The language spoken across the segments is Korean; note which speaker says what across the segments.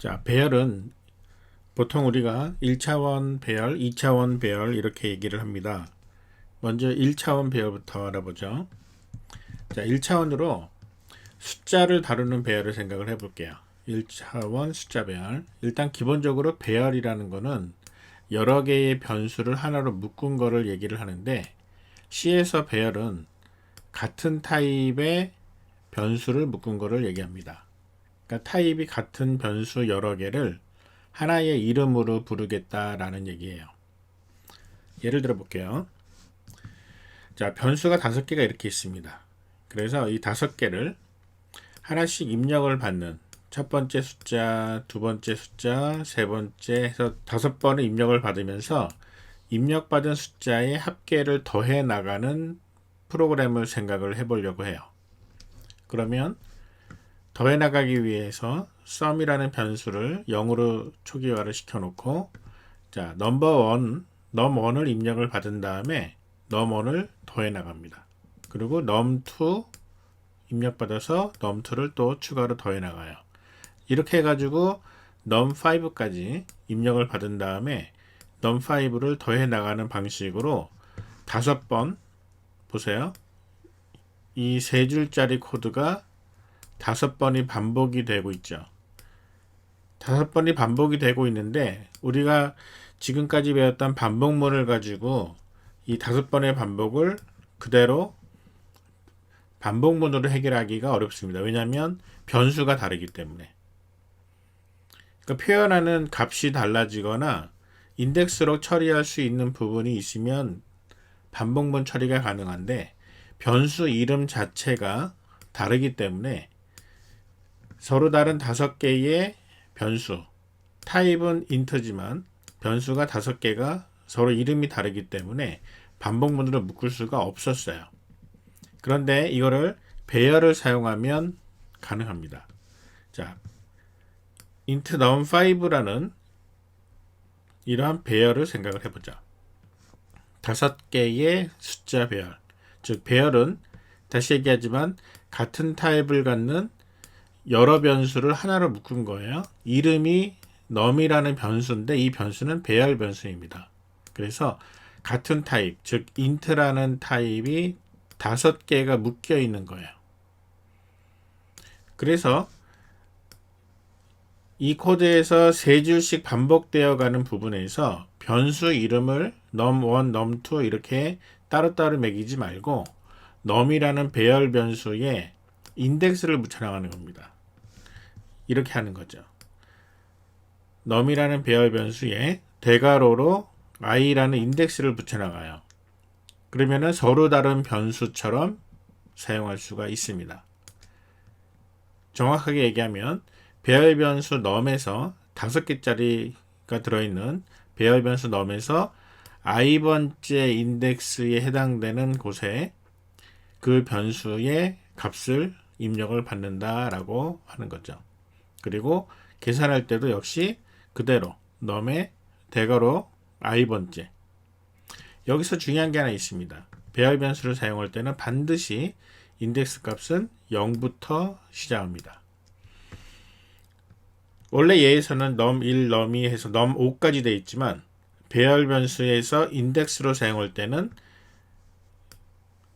Speaker 1: 자, 배열은 보통 우리가 1차원 배열, 2차원 배열 이렇게 얘기를 합니다. 먼저 1차원 배열부터 알아보죠. 자, 1차원으로 숫자를 다루는 배열을 생각을 해볼게요. 1차원 숫자 배열. 일단 기본적으로 배열이라는 거는 여러 개의 변수를 하나로 묶은 거를 얘기를 하는데, C에서 배열은 같은 타입의 변수를 묶은 거를 얘기합니다. 그러니까 타입이 같은 변수 여러 개를 하나의 이름으로 부르겠다라는 얘기예요. 예를 들어 볼게요. 자, 변수가 5개가 이렇게 있습니다. 그래서 이 5개를 하나씩 입력을 받는 첫 번째 숫자, 두 번째 숫자, 세 번째 해서 5번을 입력을 받으면서 입력받은 숫자의 합계를 더해 나가는 프로그램을 생각을 해보려고 해요. 그러면 더해 나가기 위해서 sum이라는 변수를 0으로 초기화를 시켜놓고, 자, num1을 입력을 받은 다음에 num1을 더해 나갑니다. 그리고 num2 입력받아서 num2를 또 추가로 더해 나가요. 이렇게 해가지고 num5까지 입력을 받은 다음에 num5를 더해 나가는 방식으로 5번, 보세요. 이 3줄짜리 코드가 5번이 반복이 되고 있죠. 5번이 반복이 되고 있는데, 우리가 지금까지 배웠던 반복문을 가지고 이 5번의 반복을 그대로 반복문으로 해결하기가 어렵습니다. 왜냐하면 변수가 다르기 때문에. 그러니까 표현하는 값이 달라지거나 인덱스로 처리할 수 있는 부분이 있으면 반복문 처리가 가능한데, 변수 이름 자체가 다르기 때문에 서로 다른 5개의 변수, 타입은 인트지만 변수가 5개가 서로 이름이 다르기 때문에 반복문으로 묶을 수가 없었어요. 그런데 이거를 배열을 사용하면 가능합니다. 자, int num5라는 이러한 배열을 생각을 해보자. 5개의 숫자 배열. 즉, 배열은 다시 얘기하지만 같은 타입을 갖는 여러 변수를 하나로 묶은 거예요. 이름이 num이라는 변수인데 이 변수는 배열 변수입니다. 그래서 같은 타입, 즉 int라는 타입이 5개가 묶여 있는 거예요. 그래서 이 코드에서 3줄씩 반복되어 가는 부분에서 변수 이름을 num1, num2 이렇게 따로따로 매기지 말고 num이라는 배열 변수에 인덱스를 붙여나가는 겁니다. 이렇게 하는 거죠. num이라는 배열 변수에 대괄호로 i라는 인덱스를 붙여나가요. 그러면은 서로 다른 변수처럼 사용할 수가 있습니다. 정확하게 얘기하면 배열 변수 num에서 5개짜리가 들어있는 배열 변수 num에서 i번째 인덱스에 해당되는 곳에 그 변수의 값을 입력을 받는다라고 하는 거죠. 그리고 계산할 때도 역시 그대로 num의 대괄호 i번째. 여기서 중요한 게 하나 있습니다. 배열 변수를 사용할 때는 반드시 인덱스 값은 0부터 시작합니다. 원래 얘에서는 num1, num2 해서 num5까지 되어 있지만 배열 변수에서 인덱스로 사용할 때는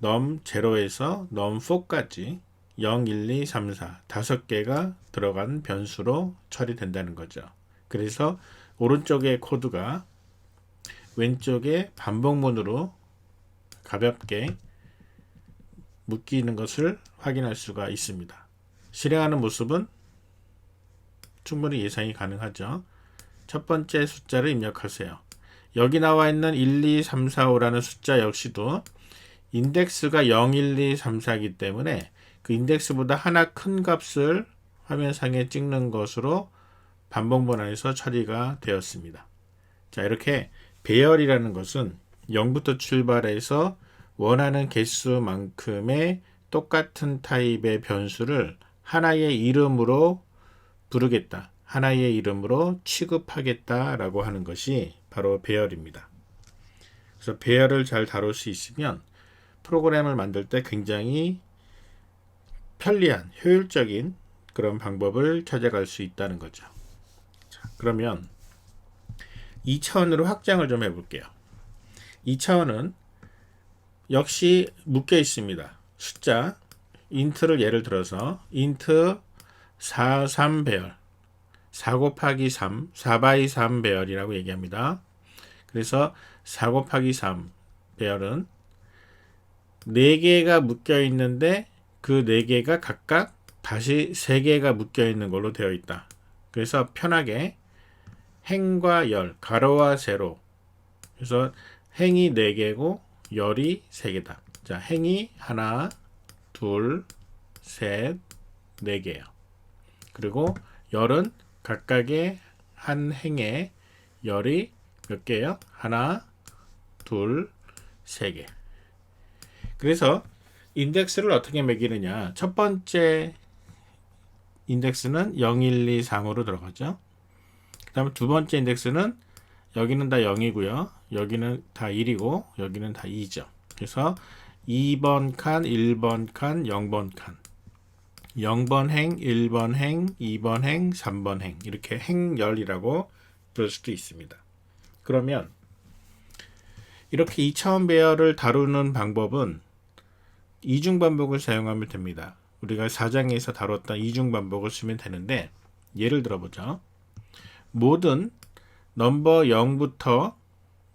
Speaker 1: num0에서 num4까지 0, 1, 2, 3, 4 5개가 들어간 변수로 처리된다는 거죠. 그래서 오른쪽의 코드가 왼쪽에 반복문으로 가볍게 묶이는 것을 확인할 수가 있습니다. 실행하는 모습은 충분히 예상이 가능하죠. 첫 번째 숫자를 입력하세요. 여기 나와 있는 1, 2, 3, 4, 5라는 숫자 역시도 인덱스가 0, 1, 2, 3, 4이기 때문에 그 인덱스보다 하나 큰 값을 화면상에 찍는 것으로 반복문 안에서 처리가 되었습니다. 자, 이렇게 배열이라는 것은 0부터 출발해서 원하는 개수만큼의 똑같은 타입의 변수를 하나의 이름으로 부르겠다, 하나의 이름으로 취급하겠다라고 하는 것이 바로 배열입니다. 그래서 배열을 잘 다룰 수 있으면 프로그램을 만들 때 굉장히 편리한, 효율적인 그런 방법을 찾아갈 수 있다는 거죠. 그러면 2차원으로 확장을 좀 해볼게요. 2차원은 역시 묶여 있습니다. 숫자 인트를 예를 들어서 인트 4, 3배열 4 곱하기 3, 4 3 배열이라고 얘기합니다. 그래서 4 곱하기 3 배열은 4개가 묶여 있는데 그 4개가 각각 다시 3개가 묶여 있는 걸로 되어 있다. 그래서 편하게 행과 열, 가로와 세로. 그래서 행이 4개고 열이 3개다. 자, 행이 하나, 둘, 셋, 4개예요. 그리고 열은 각각의 한 행에 열이 몇 개예요? 하나, 둘, 3개. 그래서 인덱스를 어떻게 매기느냐. 첫 번째 인덱스는 0, 1, 2, 3으로 들어가죠. 그 다음에 두 번째 인덱스는 여기는 다 0이고요. 여기는 다 1이고 여기는 다 2죠. 그래서 2번 칸, 1번 칸, 0번 칸. 0번 행, 1번 행, 2번 행, 3번 행. 이렇게 행열이라고 부를 수도 있습니다. 그러면 이렇게 2차원 배열을 다루는 방법은 이중반복을 사용하면 됩니다. 우리가 4장에서 다뤘던 이중반복을 쓰면 되는데 예를 들어보죠. 모든 넘버 0부터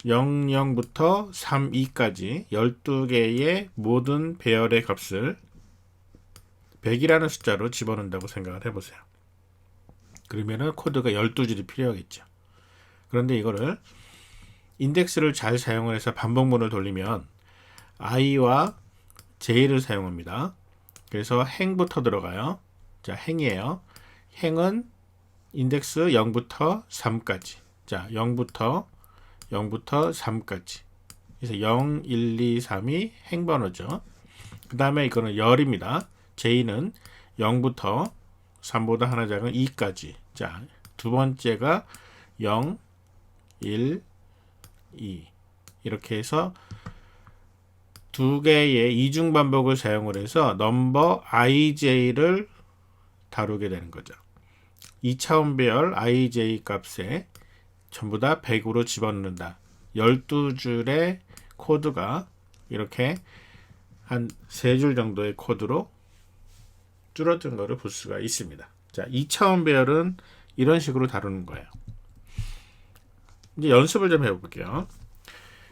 Speaker 1: 00부터 32까지 12개의 모든 배열의 값을 100이라는 숫자로 집어넣는다고 생각을 해보세요. 그러면은 코드가 12줄이 필요하겠죠. 그런데 이거를 인덱스를 잘 사용을 해서 반복문을 돌리면 i와 j를 사용합니다. 그래서 행부터 들어가요. 자, 행이에요. 행은 인덱스 0부터 3까지. 자, 0부터 3까지. 그래서 0, 1, 2, 3이 행번호죠. 그 다음에 이거는 열입니다. j는 0부터 3보다 하나 작은 2까지. 자, 두 번째가 0, 1, 2. 이렇게 해서 두 개의 이중 반복을 사용을 해서 넘버 ij를 다루게 되는 거죠. 2차원 배열 ij 값에 전부 다 100으로 집어넣는다. 12줄의 코드가 이렇게 한 3줄 정도의 코드로 줄어든 것을 볼 수가 있습니다. 자, 2차원 배열은 이런 식으로 다루는 거예요. 이제 연습을 좀 해볼게요.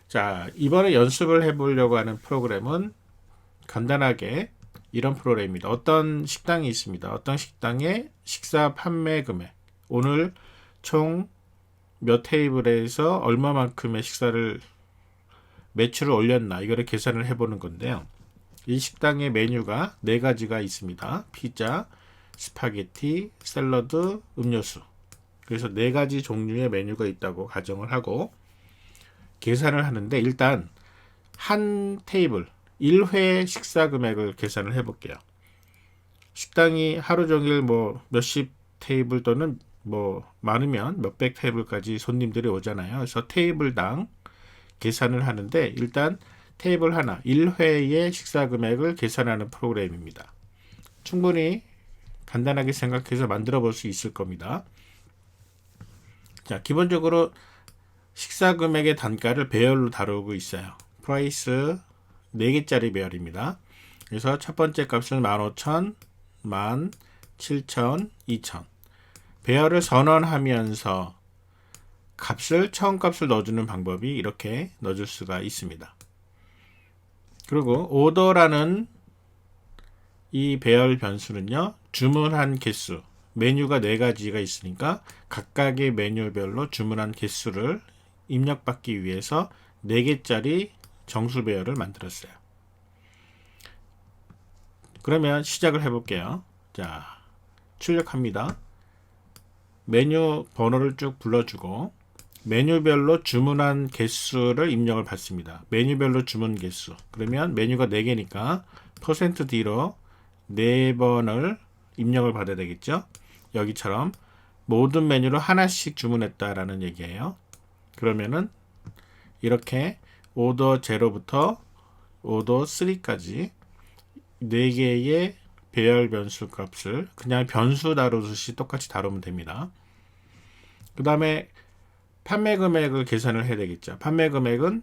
Speaker 1: 자, 이번에 연습을 해보려고 하는 프로그램은 간단하게 이런 프로그램입니다. 어떤 식당이 있습니다. 어떤 식당의 식사 판매 금액, 오늘 총 몇 테이블에서 얼마만큼의 식사를 매출을 올렸나 이거를 계산을 해보는 건데요. 이 식당의 메뉴가 4가지가 있습니다. 피자, 스파게티, 샐러드, 음료수. 그래서 4가지 종류의 메뉴가 있다고 가정을 하고 계산을 하는데 일단 한 테이블 1회 식사 금액을 계산을 해볼게요. 식당이 하루 종일 뭐 몇십 테이블 또는 뭐 많으면 몇백 테이블까지 손님들이 오잖아요. 그래서 테이블당 계산을 하는데 일단 테이블 하나 1회의 식사 금액을 계산하는 프로그램입니다. 충분히 간단하게 생각해서 만들어 볼 수 있을 겁니다. 자, 기본적으로 식사 금액의 단가를 배열로 다루고 있어요. 프라이스 4개짜리 배열입니다. 그래서 첫 번째 값은 15,000, 17,000, 2,000. 배열을 선언하면서 처음 값을 넣어주는 방법이 이렇게 넣어줄 수가 있습니다. 그리고 오더라는 이 배열 변수는요, 주문한 개수, 메뉴가 4가지가 있으니까 각각의 메뉴별로 주문한 개수를 입력받기 위해서 4개짜리 정수 배열을 만들었어요. 그러면 시작을 해볼게요. 자, 출력합니다. 메뉴 번호를 쭉 불러주고 메뉴별로 주문한 개수를 입력을 받습니다. 메뉴별로 주문 개수. 그러면 메뉴가 4개니까 %D로 4번을 입력을 받아야 되겠죠. 여기처럼 모든 메뉴로 하나씩 주문했다라는 얘기예요. 그러면은 이렇게 오더 0부터 오더 3까지 4개의 배열 변수 값을 그냥 변수 다루듯이 똑같이 다루면 됩니다. 그 다음에 판매 금액을 계산을 해야 되겠죠. 판매 금액은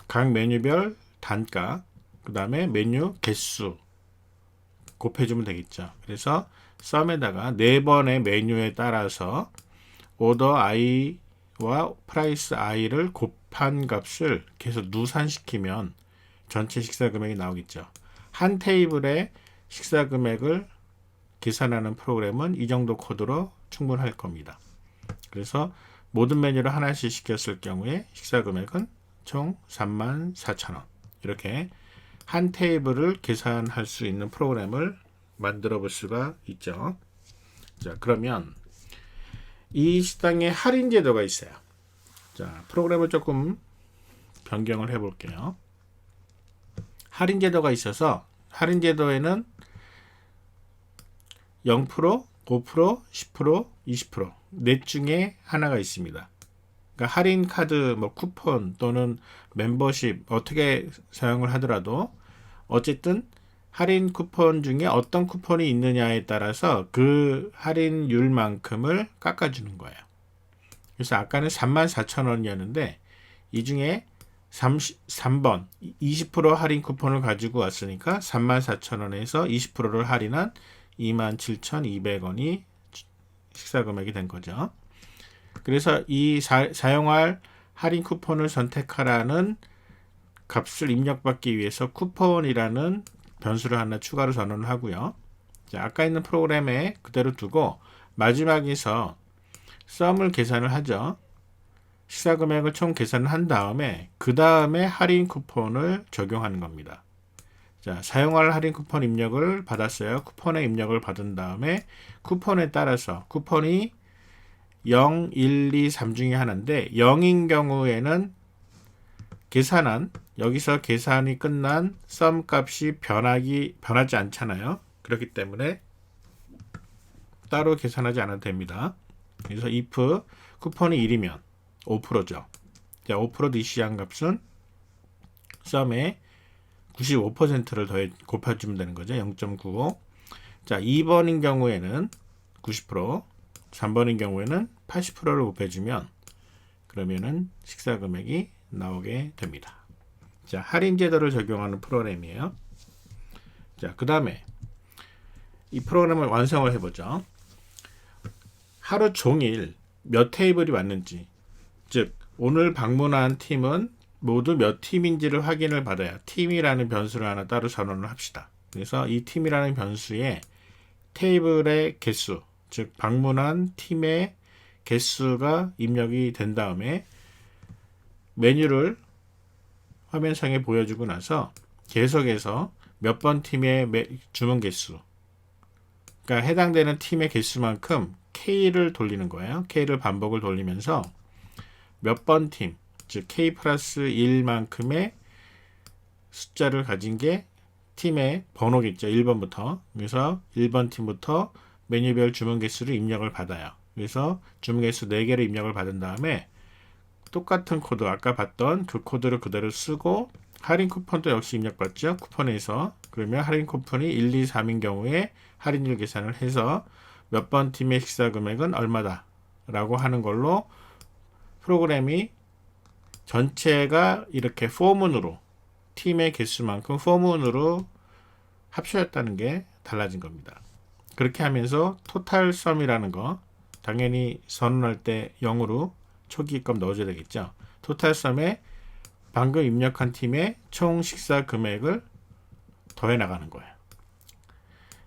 Speaker 1: 각 메뉴별 단가, 그 다음에 메뉴 개수 곱해주면 되겠죠. 그래서 썸에다가 4번의 메뉴에 따라서 오더 i와 프라이스 i를 곱한 값을 계속 누산시키면 전체 식사 금액이 나오겠죠. 한 테이블의 식사 금액을 계산하는 프로그램은 이 정도 코드로 충분할 겁니다. 그래서 모든 메뉴를 하나씩 시켰을 경우에 식사 금액은 총 34,000원. 이렇게 한 테이블을 계산할 수 있는 프로그램을 만들어 볼 수가 있죠. 자, 그러면 이 식당에 할인 제도가 있어요. 자, 프로그램을 조금 변경을 해 볼게요. 할인 제도가 있어서 할인 제도에는 0%, 5%, 10%, 20% 넷 중에 하나가 있습니다. 그러니까 할인 카드, 뭐 쿠폰 또는 멤버십 어떻게 사용을 하더라도 어쨌든 할인 쿠폰 중에 어떤 쿠폰이 있느냐에 따라서 그 할인율만큼을 깎아주는 거예요. 그래서 아까는 34,000원이었는데 이 중에 3번 20% 할인 쿠폰을 가지고 왔으니까 34,000원에서 20%를 할인한 27,200원이 식사 금액이 된 거죠. 그래서 이 사용할 할인 쿠폰을 선택하라는 값을 입력받기 위해서 쿠폰이라는 변수를 하나 추가로 전원을 하고요. 자, 아까 있는 프로그램에 그대로 두고 마지막에서 썸을 계산을 하죠. 식사 금액을 총 계산을 한 다음에 그 다음에 할인 쿠폰을 적용하는 겁니다. 자, 사용할 할인 쿠폰 입력을 받았어요. 쿠폰의 입력을 받은 다음에 쿠폰에 따라서 쿠폰이 0, 1, 2, 3 중에 하나인데 0인 경우에는 여기서 계산이 끝난 썸 값이 변하지 않잖아요. 그렇기 때문에 따로 계산하지 않아도 됩니다. 그래서 if 쿠폰이 1이면 5%죠. 자, 5% DC한 값은 썸에 95%를 더해 곱해주면 되는 거죠. 0.95. 자, 2번인 경우에는 90%, 3번인 경우에는 80%를 곱해주면 그러면은 식사 금액이 나오게 됩니다. 자, 할인 제도를 적용하는 프로그램이에요. 자, 그 다음에 이 프로그램을 완성을 해보죠. 하루 종일 몇 테이블이 왔는지, 즉 오늘 방문한 팀은 모두 몇 팀인지를 확인을 받아야 팀이라는 변수를 하나 따로 전원을 합시다. 그래서 이 팀이라는 변수에 테이블의 개수, 즉 방문한 팀의 개수가 입력이 된 다음에 메뉴를 화면상에 보여주고 나서 계속해서 몇 번 팀의 주문 개수, 그러니까 해당되는 팀의 개수만큼 K를 돌리는 거예요. K를 반복을 돌리면서 몇 번 팀, 즉 K 플러스 1만큼의 숫자를 가진 게 팀의 번호겠죠. 1번부터. 그래서 1번 팀부터 메뉴별 주문 개수를 입력을 받아요. 그래서 주문 개수 4개를 입력을 받은 다음에 똑같은 코드, 아까 봤던 그 코드를 그대로 쓰고 할인 쿠폰도 역시 입력받죠. 쿠폰에서. 그러면 할인 쿠폰이 1, 2, 3인 경우에 할인율 계산을 해서 몇 번 팀의 식사 금액은 얼마다 라고 하는 걸로 프로그램이 전체가 이렇게 포문으로 팀의 개수만큼 포문으로 합쳐졌다는 게 달라진 겁니다. 그렇게 하면서 토탈 썸이라는 거 당연히 선언할 때 0으로 초기값 넣어줘야 되겠죠. 토탈 썸에 방금 입력한 팀의 총 식사 금액을 더해 나가는 거예요.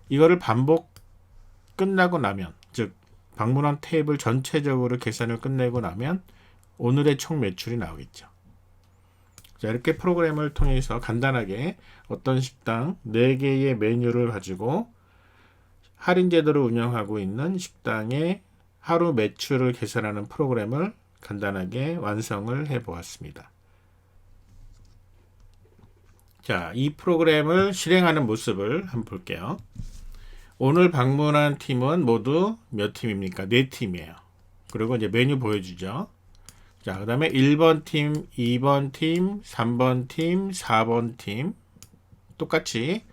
Speaker 1: 이거를 반복 끝나고 나면, 즉 방문한 테이블 전체적으로 계산을 끝내고 나면 오늘의 총 매출이 나오겠죠. 자, 이렇게 프로그램을 통해서 간단하게 어떤 식당 4개의 메뉴를 가지고 할인 제도를 운영하고 있는 식당의 하루 매출을 계산하는 프로그램을 간단하게 완성을 해 보았습니다. 자, 이 프로그램을 실행하는 모습을 한번 볼게요. 오늘 방문한 팀은 모두 몇 팀입니까? 4팀이에요. 그리고 이제 메뉴 보여주죠. 자, 그 다음에 1번 팀, 2번 팀, 3번 팀, 4번 팀 똑같이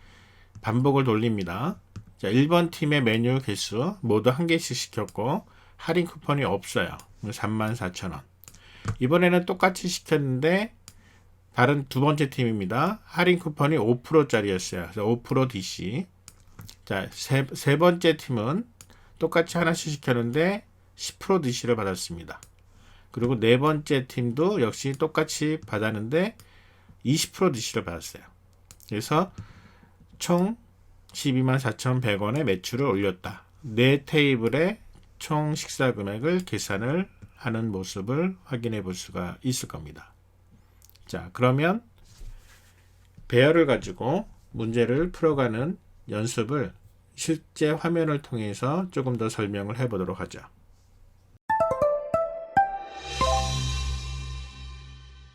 Speaker 1: 반복을 돌립니다. 자, 1번 팀의 메뉴 개수 모두 한 개씩 시켰고 할인 쿠폰이 없어요. 34,000원. 이번에는 똑같이 시켰는데 다른 두 번째 팀입니다. 할인 쿠폰이 5%짜리였어요. 그래서 5% DC. 자, 세 번째 팀은 똑같이 하나씩 시켰는데 10% DC를 받았습니다. 그리고 네 번째 팀도 역시 똑같이 받았는데 20% DC를 받았어요. 그래서 총 124,100원의 매출을 올렸다. 네 테이블의 총 식사 금액을 계산을 하는 모습을 확인해 볼 수가 있을 겁니다. 자, 그러면 배열을 가지고 문제를 풀어가는 연습을 실제 화면을 통해서 조금 더 설명을 해 보도록 하죠.